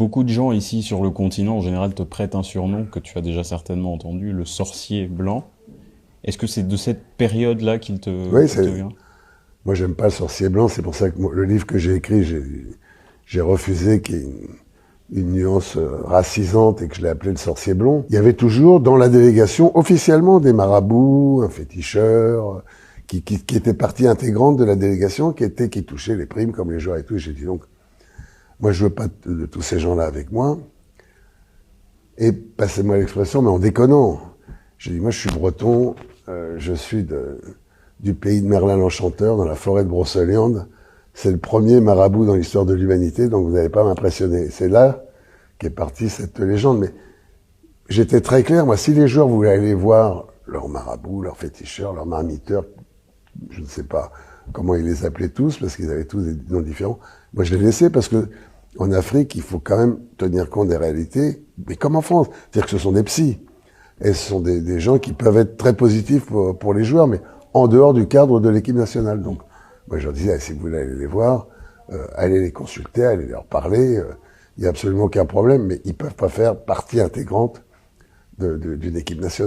Beaucoup de gens ici sur le continent, en général, te prêtent un surnom que tu as déjà certainement entendu, le sorcier blanc. Est-ce que c'est de cette période-là Oui, qu'il te vient? moi j'aime pas le sorcier blanc, c'est pour ça que le livre que j'ai écrit, j'ai refusé qu'il y ait une nuance racisante et que je l'ai appelé le sorcier blond. Il y avait toujours dans la délégation officiellement des marabouts, un féticheur, qui étaient partie intégrante de la délégation, qui touchaient les primes comme les joueurs et tout. J'ai dit donc, moi je veux pas de tous ces gens-là avec moi. Et passez-moi l'expression, mais en déconnant. J'ai dit, moi je suis breton, je suis du pays de Merlin l'Enchanteur, dans la forêt de Brocéliande. C'est le premier marabout dans l'histoire de l'humanité, donc vous n'allez pas m'impressionner. C'est là qu'est partie cette légende. Mais j'étais très clair, moi, si les joueurs voulaient aller voir leur marabout, leur féticheur, leur marmiteur, je ne sais pas comment ils les appelaient tous, parce qu'ils avaient tous des noms différents, moi je les laissais parce que en Afrique, il faut quand même tenir compte des réalités, mais comme en France. C'est-à-dire que ce sont des psys. Et ce sont des gens qui peuvent être très positifs pour les joueurs, mais en dehors du cadre de l'équipe nationale. Donc, moi, je leur disais, si vous voulez aller les voir, allez les consulter, allez leur parler. Il n'y a absolument aucun problème, mais ils ne peuvent pas faire partie intégrante d'une équipe nationale.